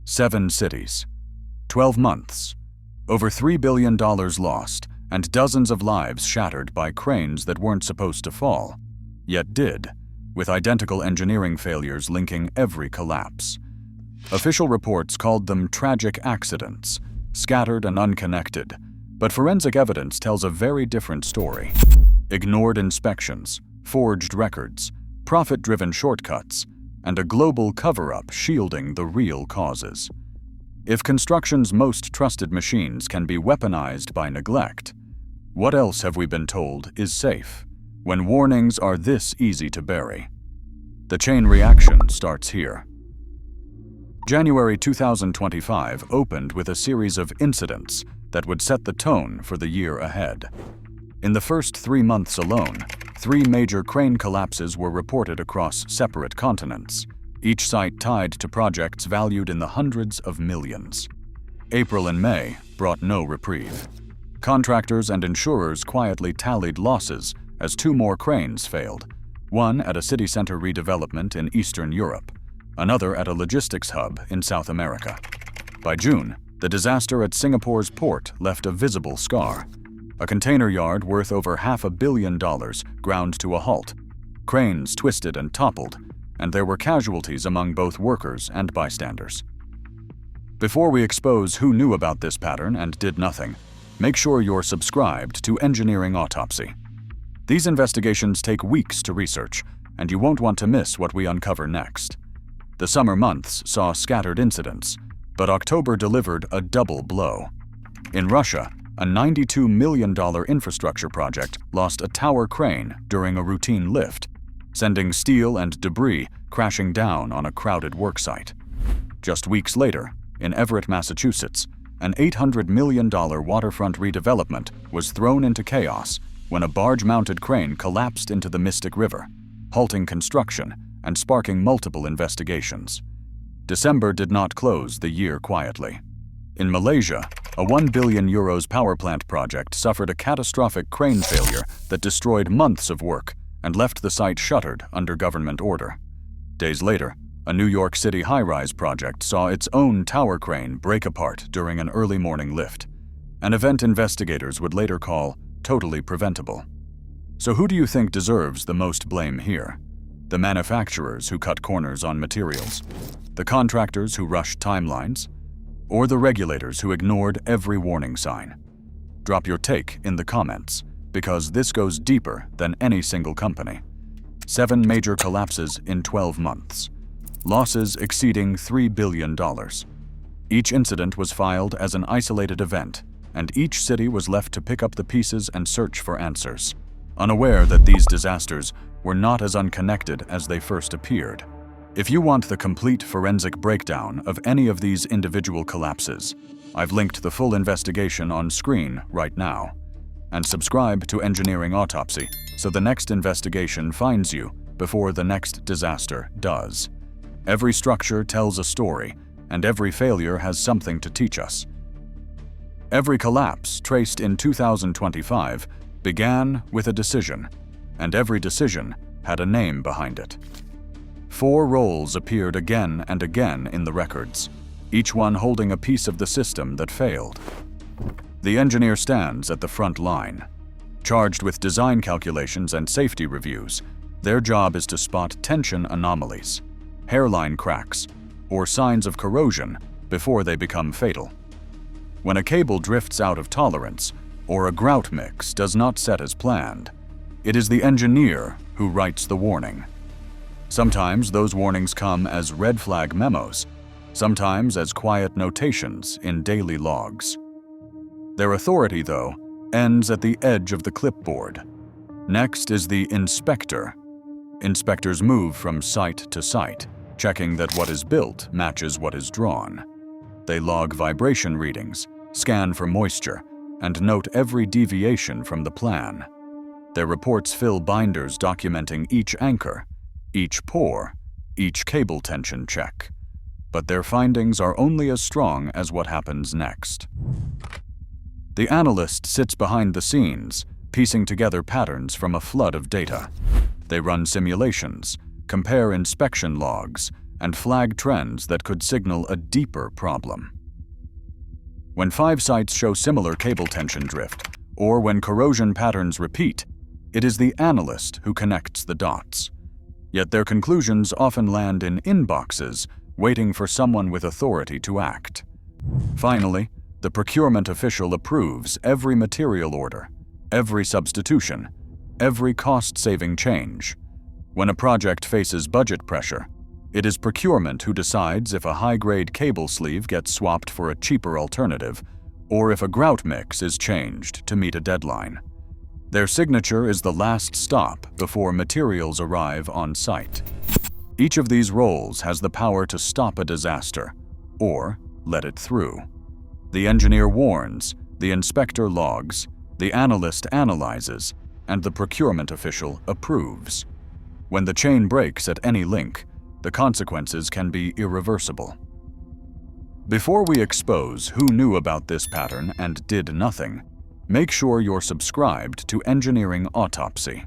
7 cities. 12 months. Over $3 billion lost, and dozens of lives shattered by cranes that weren't supposed to fall, yet did, with identical engineering failures linking every collapse. Official reports called them tragic accidents, scattered and unconnected, but forensic evidence tells a very different story. Ignored inspections, forged records, profit-driven shortcuts, and a global cover-up shielding the real causes. If construction's most trusted machines can be weaponized by neglect, what else have we been told is safe, when warnings are this easy to bury? The chain reaction starts here. January 2025 opened with a series of incidents that would set the tone for the year ahead. In the first 3 months alone, 3 major crane collapses were reported across separate continents, each site tied to projects valued in the hundreds of millions. April and May brought no reprieve. Contractors and insurers quietly tallied losses as 2 more cranes failed, one at a city center redevelopment in Eastern Europe, another at a logistics hub in South America. By June, the disaster at Singapore's port left a visible scar. A container yard worth over $500 million ground to a halt. Cranes twisted and toppled, and there were casualties among both workers and bystanders. Before we expose who knew about this pattern and did nothing, make sure you're subscribed to Engineering Autopsy. These investigations take weeks to research, and you won't want to miss what we uncover next. The summer months saw scattered incidents, but October delivered a double blow. In Russia, a $92 million infrastructure project lost a tower crane during a routine lift, sending steel and debris crashing down on a crowded worksite. Just weeks later, in Everett, Massachusetts, an $800 million waterfront redevelopment was thrown into chaos when a barge-mounted crane collapsed into the Mystic River, halting construction and sparking multiple investigations. December did not close the year quietly. In Malaysia, a €1 billion power plant project suffered a catastrophic crane failure that destroyed months of work and left the site shuttered under government order. Days later, a New York City high-rise project saw its own tower crane break apart during an early morning lift, an event investigators would later call totally preventable. So who do you think deserves the most blame here? The manufacturers who cut corners on materials? The contractors who rushed timelines? Or the regulators who ignored every warning sign? Drop your take in the comments, because this goes deeper than any single company. 7 major collapses in 12 months. Losses exceeding $3 billion. Each incident was filed as an isolated event, and each city was left to pick up the pieces and search for answers, unaware that these disasters were not as unconnected as they first appeared. If you want the complete forensic breakdown of any of these individual collapses, I've linked the full investigation on screen right now. And subscribe to Engineering Autopsy so the next investigation finds you before the next disaster does. Every structure tells a story, and every failure has something to teach us. Every collapse traced in 2025 began with a decision, and every decision had a name behind it. 4 roles appeared again and again in the records, each one holding a piece of the system that failed. The engineer stands at the front line. Charged with design calculations and safety reviews, their job is to spot tension anomalies, hairline cracks, or signs of corrosion before they become fatal. When a cable drifts out of tolerance, or a grout mix does not set as planned, it is the engineer who writes the warning. Sometimes those warnings come as red flag memos, sometimes as quiet notations in daily logs. Their authority, though, ends at the edge of the clipboard. Next is the inspector. Inspectors move from site to site, checking that what is built matches what is drawn. They log vibration readings, scan for moisture, and note every deviation from the plan. Their reports fill binders documenting each anchor, each pour, each cable tension check. But their findings are only as strong as what happens next. The analyst sits behind the scenes, piecing together patterns from a flood of data. They run simulations, compare inspection logs, and flag trends that could signal a deeper problem. When 5 sites show similar cable tension drift, or when corrosion patterns repeat, it is the analyst who connects the dots. Yet their conclusions often land in inboxes, waiting for someone with authority to act. Finally, the procurement official approves every material order, every substitution, every cost-saving change. When a project faces budget pressure, it is procurement who decides if a high-grade cable sleeve gets swapped for a cheaper alternative, or if a grout mix is changed to meet a deadline. Their signature is the last stop before materials arrive on site. Each of these roles has the power to stop a disaster, or let it through. The engineer warns, the inspector logs, the analyst analyzes, and the procurement official approves. When the chain breaks at any link, the consequences can be irreversible. Before we expose who knew about this pattern and did nothing, make sure you're subscribed to Engineering Autopsy.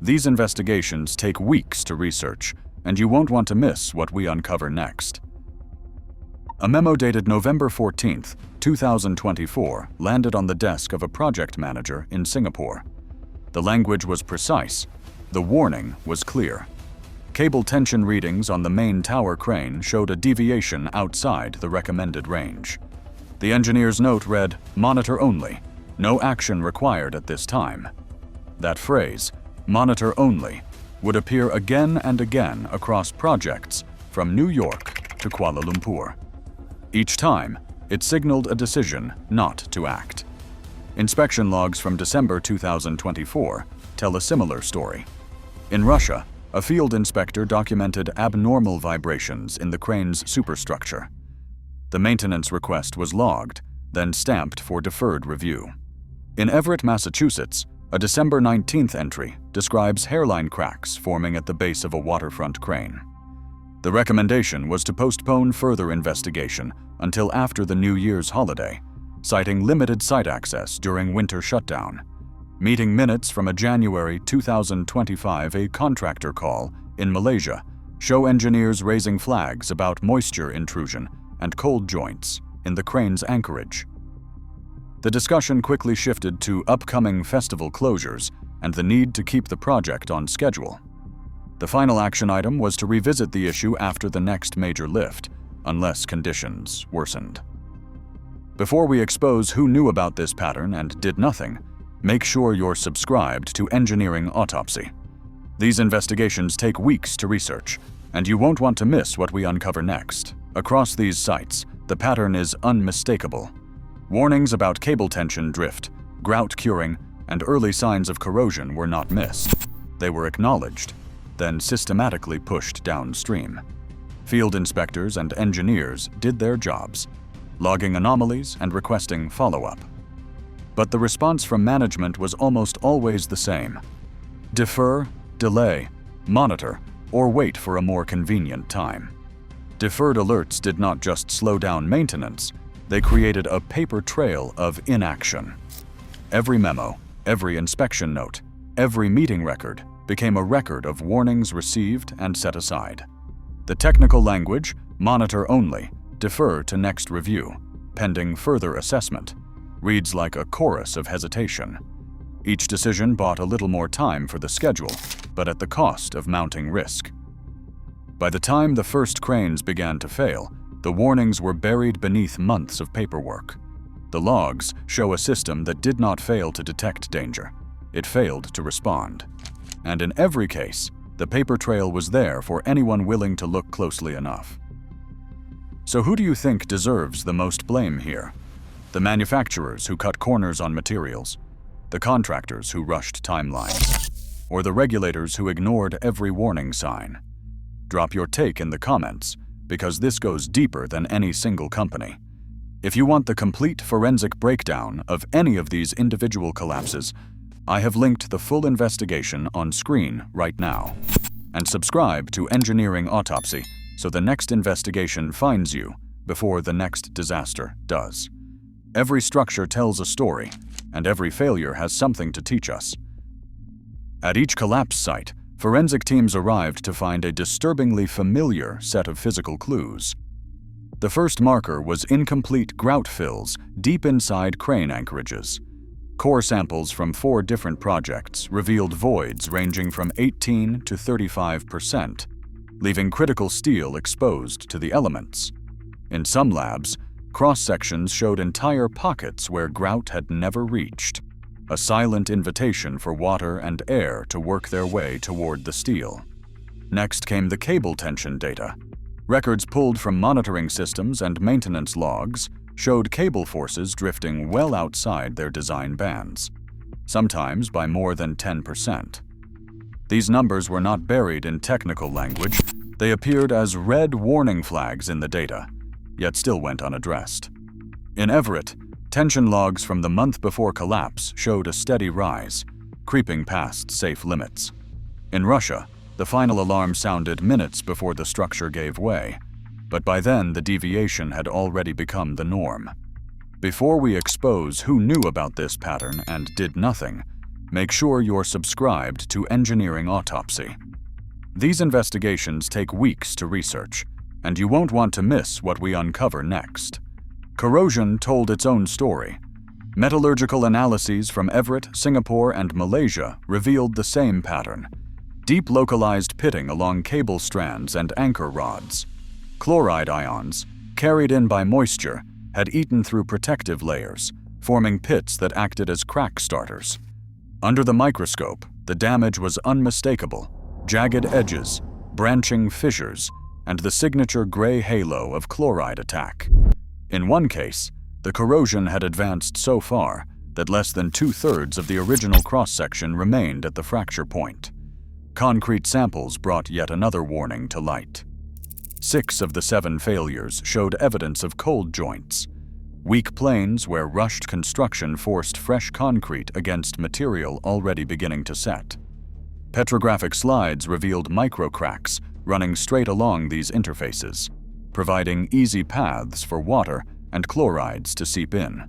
These investigations take weeks to research, and you won't want to miss what we uncover next. A memo dated November 14, 2024, landed on the desk of a project manager in Singapore. The language was precise. The warning was clear. Cable tension readings on the main tower crane showed a deviation outside the recommended range. The engineer's note read, "Monitor only. No action required at this time." That phrase, "monitor only," would appear again and again across projects from New York to Kuala Lumpur. Each time, it signaled a decision not to act. Inspection logs from December 2024 tell a similar story. In Russia, a field inspector documented abnormal vibrations in the crane's superstructure. The maintenance request was logged, then stamped for deferred review. In Everett, Massachusetts, a December 19th entry describes hairline cracks forming at the base of a waterfront crane. The recommendation was to postpone further investigation until after the New Year's holiday, citing limited site access during winter shutdown. Meeting minutes from a January 2025 contractor call in Malaysia show engineers raising flags about moisture intrusion and cold joints in the crane's anchorage. The discussion quickly shifted to upcoming festival closures and the need to keep the project on schedule. The final action item was to revisit the issue after the next major lift, unless conditions worsened. Before we expose who knew about this pattern and did nothing, make sure you're subscribed to Engineering Autopsy. These investigations take weeks to research, and you won't want to miss what we uncover next. Across these sites, the pattern is unmistakable. Warnings about cable tension drift, grout curing, and early signs of corrosion were not missed. They were acknowledged, then systematically pushed downstream. Field inspectors and engineers did their jobs, logging anomalies and requesting follow-up. But the response from management was almost always the same: defer, delay, monitor, or wait for a more convenient time. Deferred alerts did not just slow down maintenance, they created a paper trail of inaction. Every memo, every inspection note, every meeting record became a record of warnings received and set aside. The technical language, "monitor only, defer to next review, pending further assessment," reads like a chorus of hesitation. Each decision bought a little more time for the schedule, but at the cost of mounting risk. By the time the first cranes began to fail, the warnings were buried beneath months of paperwork. The logs show a system that did not fail to detect danger. It failed to respond. And in every case, the paper trail was there for anyone willing to look closely enough. So who do you think deserves the most blame here? The manufacturers who cut corners on materials, the contractors who rushed timelines, or the regulators who ignored every warning sign? Drop your take in the comments, because this goes deeper than any single company. If you want the complete forensic breakdown of any of these individual collapses, I have linked the full investigation on screen right now. And subscribe to Engineering Autopsy so the next investigation finds you before the next disaster does. Every structure tells a story, and every failure has something to teach us. At each collapse site, forensic teams arrived to find a disturbingly familiar set of physical clues. The first marker was incomplete grout fills deep inside crane anchorages. Core samples from 4 different projects revealed voids ranging from 18 to 35%, leaving critical steel exposed to the elements. In some labs, cross-sections showed entire pockets where grout had never reached, a silent invitation for water and air to work their way toward the steel. Next came the cable tension data. Records pulled from monitoring systems and maintenance logs showed cable forces drifting well outside their design bands, sometimes by more than 10%. These numbers were not buried in technical language. They appeared as red warning flags in the data, yet still went unaddressed. In Everett, tension logs from the month before collapse showed a steady rise, creeping past safe limits. In Russia, the final alarm sounded minutes before the structure gave way, but by then the deviation had already become the norm. Before we expose who knew about this pattern and did nothing, make sure you're subscribed to Engineering Autopsy. These investigations take weeks to research, and you won't want to miss what we uncover next. Corrosion told its own story. Metallurgical analyses from Everett, Singapore, and Malaysia revealed the same pattern: deep localized pitting along cable strands and anchor rods. Chloride ions, carried in by moisture, had eaten through protective layers, forming pits that acted as crack starters. Under the microscope, the damage was unmistakable: jagged edges, branching fissures, and the signature gray halo of chloride attack. In one case, the corrosion had advanced so far that less than 2/3 of the original cross-section remained at the fracture point. Concrete samples brought yet another warning to light. 6 of the 7 failures showed evidence of cold joints, weak planes where rushed construction forced fresh concrete against material already beginning to set. Petrographic slides revealed microcracks running straight along these interfaces, providing easy paths for water and chlorides to seep in.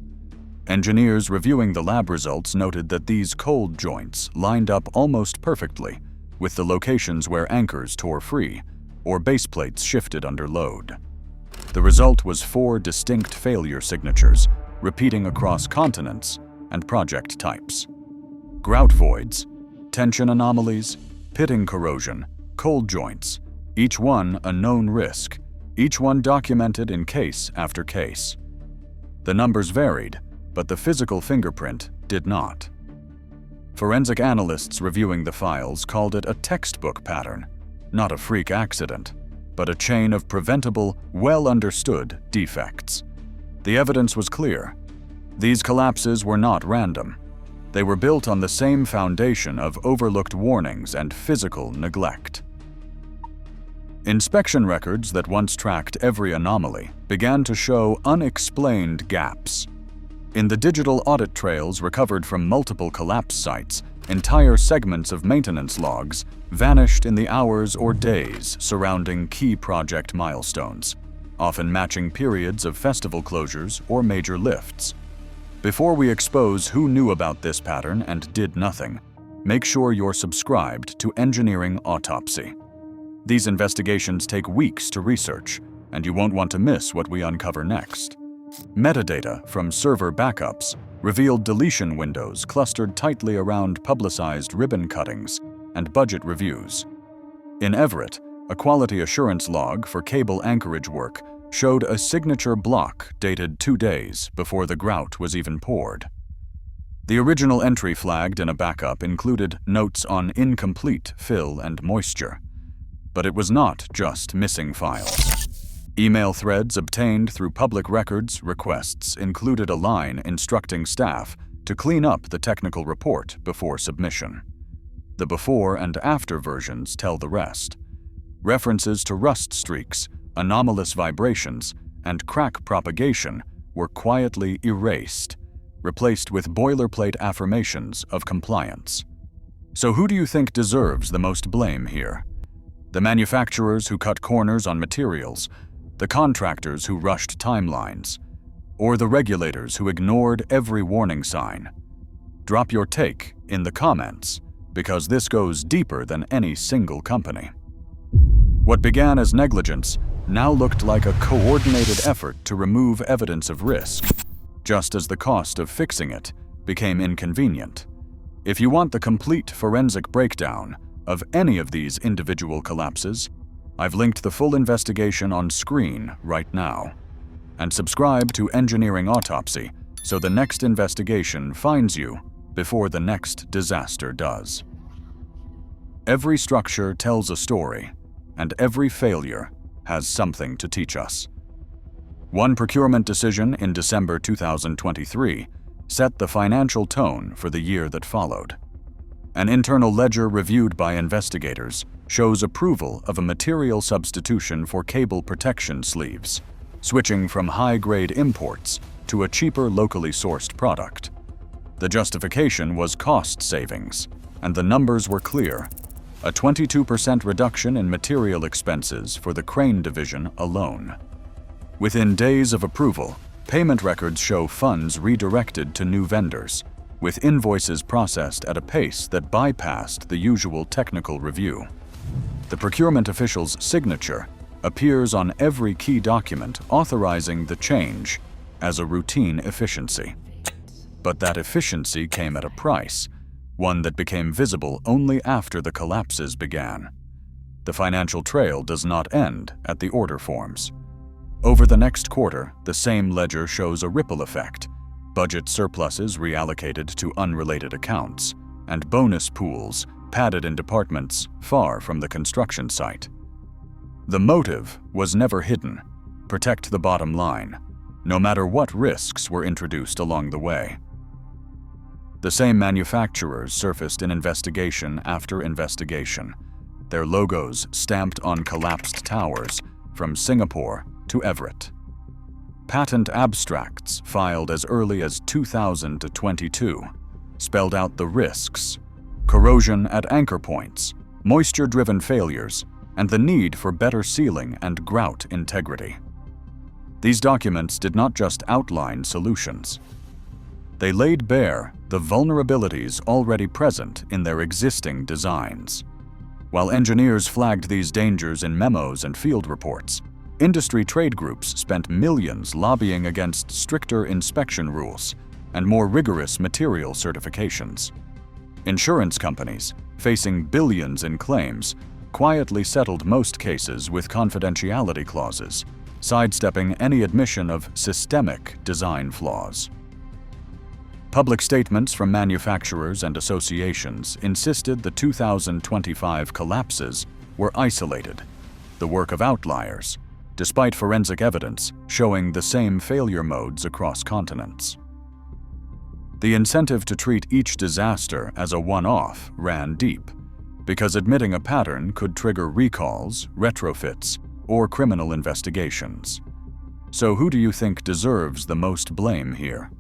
Engineers reviewing the lab results noted that these cold joints lined up almost perfectly with the locations where anchors tore free or base plates shifted under load. The result was 4 distinct failure signatures, repeating across continents and project types. Grout voids, tension anomalies, pitting corrosion, cold joints, each one a known risk, each one documented in case after case. The numbers varied, but the physical fingerprint did not. Forensic analysts reviewing the files called it a textbook pattern, not a freak accident, but a chain of preventable, well-understood defects. The evidence was clear. These collapses were not random. They were built on the same foundation of overlooked warnings and physical neglect. Inspection records that once tracked every anomaly began to show unexplained gaps. In the digital audit trails recovered from multiple collapse sites, entire segments of maintenance logs vanished in the hours or days surrounding key project milestones, often matching periods of festival closures or major lifts. Before we expose who knew about this pattern and did nothing, make sure you're subscribed to Engineering Autopsy. These investigations take weeks to research, and you won't want to miss what we uncover next. Metadata from server backups revealed deletion windows clustered tightly around publicized ribbon cuttings and budget reviews. In Everett, a quality assurance log for cable anchorage work showed a signature block dated 2 days before the grout was even poured. The original entry flagged in a backup included notes on incomplete fill and moisture. But it was not just missing files. Email threads obtained through public records requests included a line instructing staff to clean up the technical report before submission. The before and after versions tell the rest. References to rust streaks, anomalous vibrations, and crack propagation were quietly erased, replaced with boilerplate affirmations of compliance. So who do you think deserves the most blame here? The manufacturers who cut corners on materials, the contractors who rushed timelines, or the regulators who ignored every warning sign? Drop your take in the comments, because this goes deeper than any single company. What began as negligence now looked like a coordinated effort to remove evidence of risk, just as the cost of fixing it became inconvenient. If you want the complete forensic breakdown of any of these individual collapses, I've linked the full investigation on screen right now. And subscribe to Engineering Autopsy so the next investigation finds you before the next disaster does. Every structure tells a story, and every failure has something to teach us. One procurement decision in December 2023 set the financial tone for the year that followed. An internal ledger reviewed by investigators shows approval of a material substitution for cable protection sleeves, switching from high-grade imports to a cheaper locally sourced product. The justification was cost savings, and the numbers were clear: a 22% reduction in material expenses for the crane division alone. Within days of approval, payment records show funds redirected to new vendors, with invoices processed at a pace that bypassed the usual technical review. The procurement official's signature appears on every key document authorizing the change as a routine efficiency. But that efficiency came at a price, one that became visible only after the collapses began. The financial trail does not end at the order forms. Over the next quarter, the same ledger shows a ripple effect: budget surpluses reallocated to unrelated accounts, and bonus pools padded in departments far from the construction site. The motive was never hidden: protect the bottom line, no matter what risks were introduced along the way. The same manufacturers surfaced in investigation after investigation, their logos stamped on collapsed towers from Singapore to Everett. Patent abstracts filed as early as 2022 spelled out the risks: corrosion at anchor points, moisture-driven failures, and the need for better sealing and grout integrity. These documents did not just outline solutions. They laid bare the vulnerabilities already present in their existing designs. While engineers flagged these dangers in memos and field reports, industry trade groups spent millions lobbying against stricter inspection rules and more rigorous material certifications. Insurance companies, facing billions in claims, quietly settled most cases with confidentiality clauses, sidestepping any admission of systemic design flaws. Public statements from manufacturers and associations insisted the 2025 collapses were isolated, the work of outliers, despite forensic evidence showing the same failure modes across continents. The incentive to treat each disaster as a one-off ran deep, because admitting a pattern could trigger recalls, retrofits, or criminal investigations. So who do you think deserves the most blame here?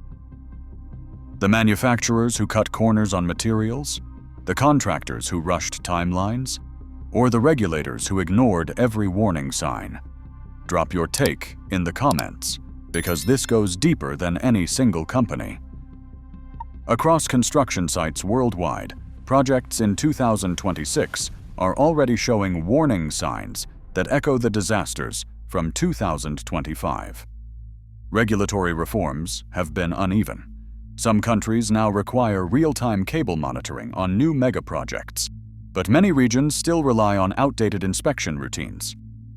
The manufacturers who cut corners on materials, the contractors who rushed timelines, or the regulators who ignored every warning sign? Drop your take in the comments, because this goes deeper than any single company. Across construction sites worldwide, projects in 2026 are already showing warning signs that echo the disasters from 2025. Regulatory reforms have been uneven. Some countries now require real-time cable monitoring on new mega-projects, but many regions still rely on outdated inspection routines.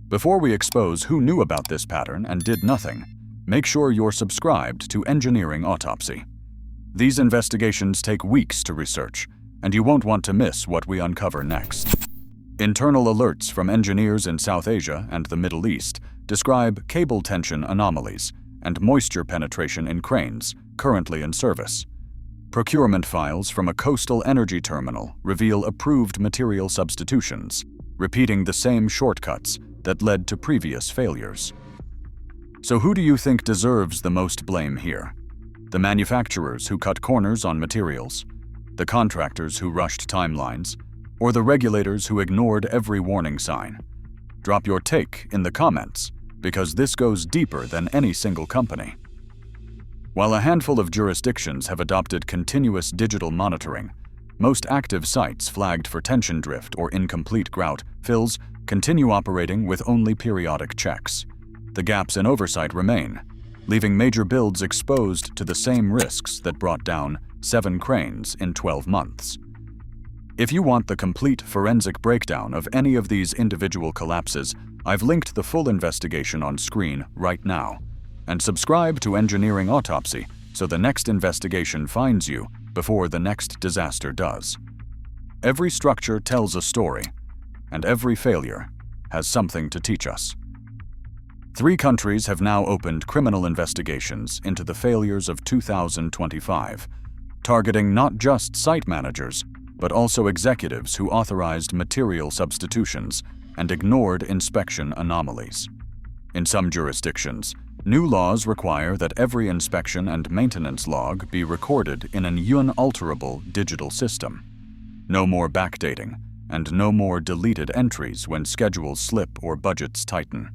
Before we expose who knew about this pattern and did nothing, make sure you're subscribed to Engineering Autopsy. These investigations take weeks to research, and you won't want to miss what we uncover next. Internal alerts from engineers in South Asia and the Middle East describe cable tension anomalies and moisture penetration in cranes currently in service. Procurement files from a coastal energy terminal reveal approved material substitutions, repeating the same shortcuts that led to previous failures. So who do you think deserves the most blame here? The manufacturers who cut corners on materials, the contractors who rushed timelines, or the regulators who ignored every warning sign? Drop your take in the comments, because this goes deeper than any single company. While a handful of jurisdictions have adopted continuous digital monitoring, Most active sites flagged for tension drift or incomplete grout fills continue operating with only periodic checks. The gaps in oversight remain, leaving major builds exposed to the same risks that brought down 7 cranes in 12 months. If you want the complete forensic breakdown of any of these individual collapses, I've linked the full investigation on screen right now. And subscribe to Engineering Autopsy so the next investigation finds you before the next disaster does. Every structure tells a story, and every failure has something to teach us. 3 countries have now opened criminal investigations into the failures of 2025, targeting not just site managers, but also executives who authorized material substitutions and ignored inspection anomalies. In some jurisdictions, new laws require that every inspection and maintenance log be recorded in an unalterable digital system. No more backdating, and no more deleted entries when schedules slip or budgets tighten.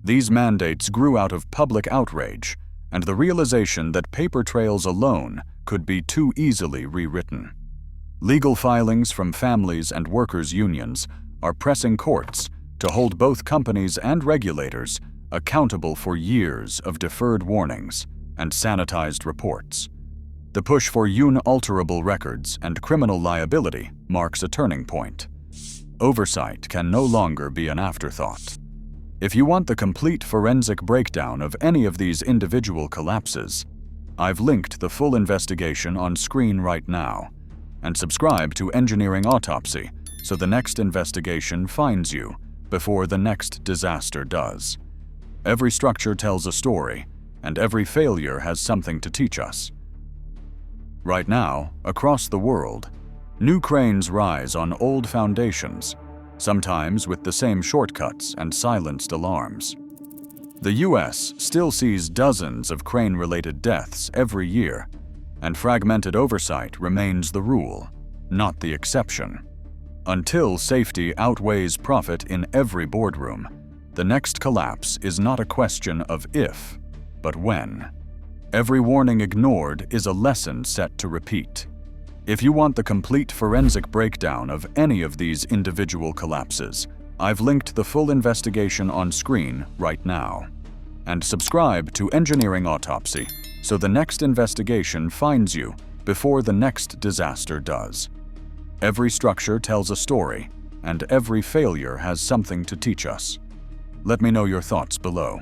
These mandates grew out of public outrage and the realization that paper trails alone could be too easily rewritten. Legal filings from families and workers' unions are pressing courts to hold both companies and regulators accountable for years of deferred warnings and sanitized reports. The push for unalterable records and criminal liability marks a turning point. Oversight can no longer be an afterthought. If you want the complete forensic breakdown of any of these individual collapses, I've linked the full investigation on screen right now. And subscribe to Engineering Autopsy so the next investigation finds you before the next disaster does. Every structure tells a story, and every failure has something to teach us. Right now, across the world, new cranes rise on old foundations, sometimes with the same shortcuts and silenced alarms. The US still sees dozens of crane-related deaths every year, and fragmented oversight remains the rule, not the exception. Until safety outweighs profit in every boardroom, the next collapse is not a question of if, but when. Every warning ignored is a lesson set to repeat. If you want the complete forensic breakdown of any of these individual collapses, I've linked the full investigation on screen right now. And subscribe to Engineering Autopsy so the next investigation finds you before the next disaster does. Every structure tells a story, and every failure has something to teach us. Let me know your thoughts below.